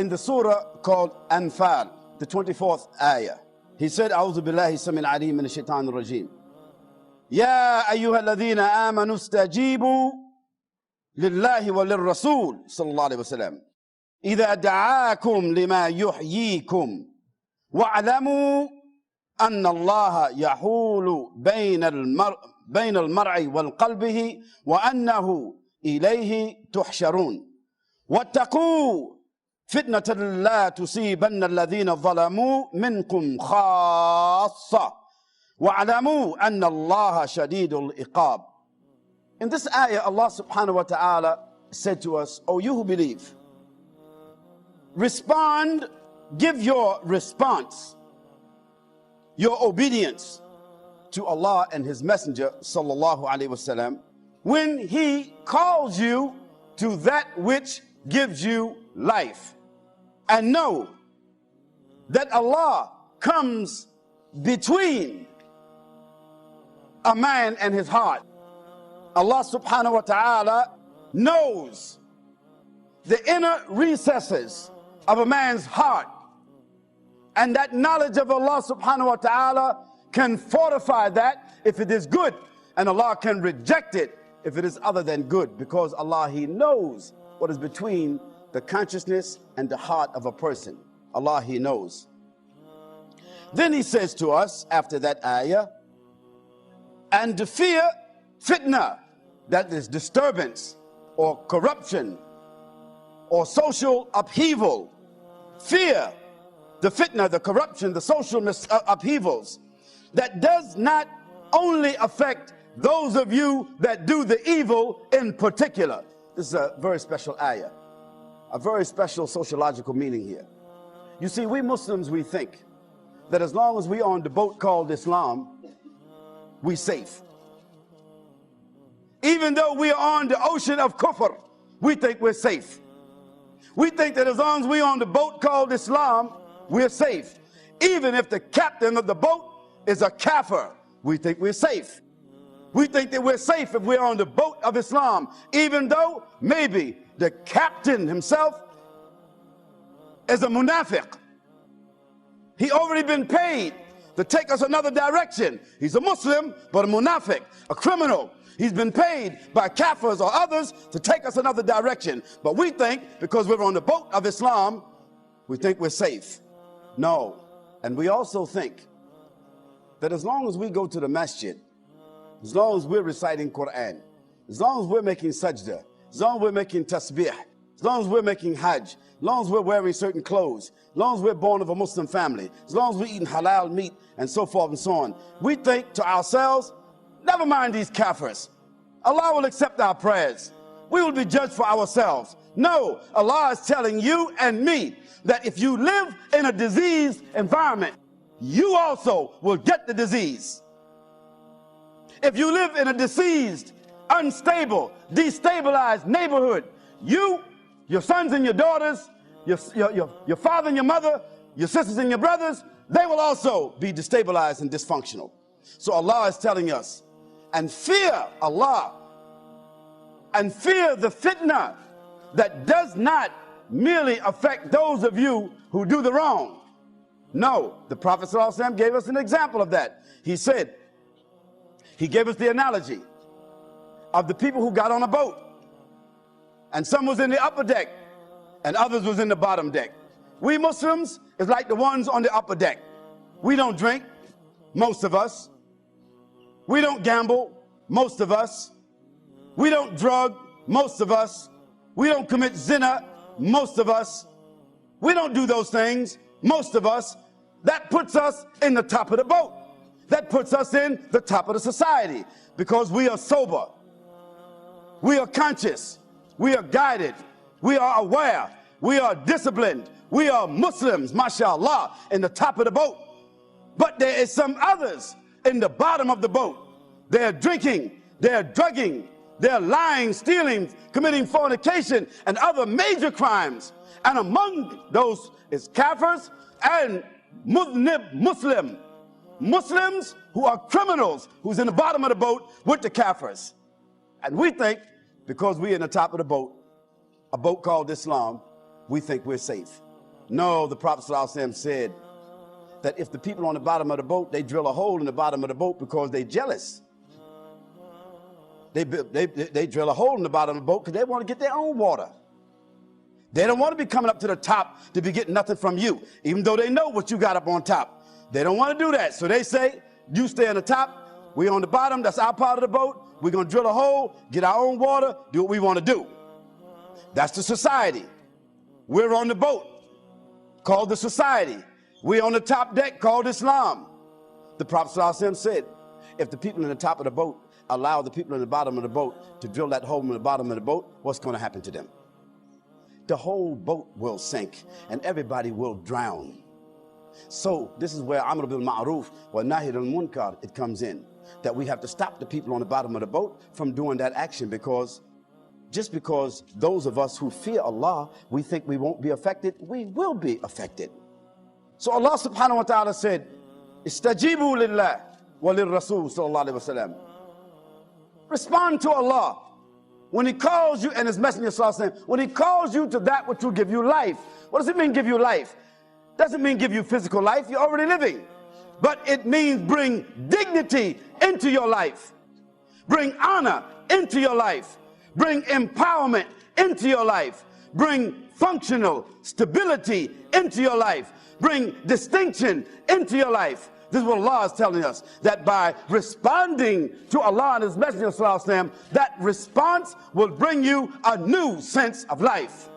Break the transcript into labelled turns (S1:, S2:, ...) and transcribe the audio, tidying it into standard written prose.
S1: in the surah called Anfal, the 24th ayah. He said, أعوذ بالله السميع العليم من الشيطان الرجيم. يا أيها الذين آمنوا استجيبوا لله وللرسول صلى الله عليه وسلم إذا دعاكم لما يحييكم واعلموا أن الله يحول بين المرء وقلبه وأنه إليه تحشرون واتقوا فتنة لا تصيبن الذين ظلموا منكم خاصة واعلموا أن الله شديد العقاب. In this ayah, Allah subhanahu wa ta'ala said to us, O you who believe, respond, give your response, your obedience to Allah and His Messenger sallallahu alaihi wasallam when He calls you to that which gives you life. And know that Allah comes between a man and his heart. Allah subhanahu wa ta'ala knows the inner recesses of a man's heart. And that knowledge of Allah subhanahu wa ta'ala can fortify that if it is good. And Allah can reject it if it is other than good. Because Allah, He knows what is between the consciousness and the heart of a person. Allah, He knows. Then He says to us after that ayah, and to fear fitna, that is disturbance or corruption or social upheaval. Fear the fitna, the corruption, the social upheavals that does not only affect those of you that do the evil in particular. This is a very special ayah, a very special sociological meaning here. You see, we Muslims, we think that as long as we are on the boat called Islam, we safe. Even though we are on the ocean of kufr, we think we're safe. We think that as long as we're on the boat called Islam, we're safe. Even if the captain of the boat is a kafir, we think we're safe. We think that we're safe if we're on the boat of Islam, even though maybe the captain himself is a munafiq. He already been paid to take us another direction. He's a Muslim, but a munafiq, a criminal. He's been paid by kafirs or others to take us another direction. But we think because we're on the boat of Islam, we think we're safe. No. And we also think that as long as we go to the masjid, as long as we're reciting Quran, as long as we're making sajda, as long as we're making tasbih, as long as we're making hajj, as long as we're wearing certain clothes, as long as we're born of a Muslim family, as long as we're eating halal meat and so forth and so on, we think to ourselves, never mind these kafirs. Allah will accept our prayers. We will be judged for ourselves. No, Allah is telling you and me that if you live in a diseased environment, you also will get the disease. If you live in a diseased, unstable, destabilized neighborhood, you, your sons and your daughters, your father and your mother, your sisters and your brothers, they will also be destabilized and dysfunctional. So Allah is telling us, and fear Allah, and fear the fitna that does not merely affect those of you who do the wrong. No, the Prophet ﷺ gave us an example of that. He said, he gave us the analogy of the people who got on a boat, and some was in the upper deck and others was in the bottom deck. We Muslims is like the ones on the upper deck. We don't drink, most of us. We don't gamble, most of us. We don't drug, most of us. We don't commit zina, most of us. We don't do those things, most of us. That puts us in the top of the boat. That puts us in the top of the society because we are sober. We are conscious. We are guided. We are aware. We are disciplined. We are Muslims, mashallah, in the top of the boat. But there is some others in the bottom of the boat. They're drinking, they're drugging, they're lying, stealing, committing fornication and other major crimes. And among those is kafirs and Muslims who are criminals, who's in the bottom of the boat with the kafirs. And we think because we're in the top of the boat, a boat called Islam, we think we're safe. No, the Prophet ﷺ said that if the people on the bottom of the boat, they drill a hole in the bottom of the boat because they're jealous. They drill a hole in the bottom of the boat because they want to get their own water. They don't want to be coming up to the top to be getting nothing from you, even though they know what you got up on top. They don't want to do that. So they say, you stay on the top, we on the bottom, that's our part of the boat. We're going to drill a hole, get our own water, do what we want to do. That's the society. We're on the boat, called the society. We're on the top deck, called Islam. The Prophet ﷺ said, if the people in the top of the boat allow the people in the bottom of the boat to drill that hole in the bottom of the boat, what's going to happen to them? The whole boat will sink and everybody will drown. So this is where Amr bil Ma'ruf wa Nahy al Munkar, it comes in. That we have to stop the people on the bottom of the boat from doing that action, because just because those of us who fear Allah, we think we won't be affected, we will be affected. So Allah subhanahu wa ta'ala said, Istajibu lillah wa lir Rasul sallallahu alayhi wa sallam. Respond to Allah. When He calls you, and His Messenger sallallahu alayhi wa sallam, when He calls you to that which will give you life. What does it mean, give you life? Doesn't mean give you physical life, you're already living. But it means bring dignity into your life. Bring honor into your life. Bring empowerment into your life. Bring functional stability into your life. Bring distinction into your life. This is what Allah is telling us, that by responding to Allah and His Messenger, that response will bring you a new sense of life.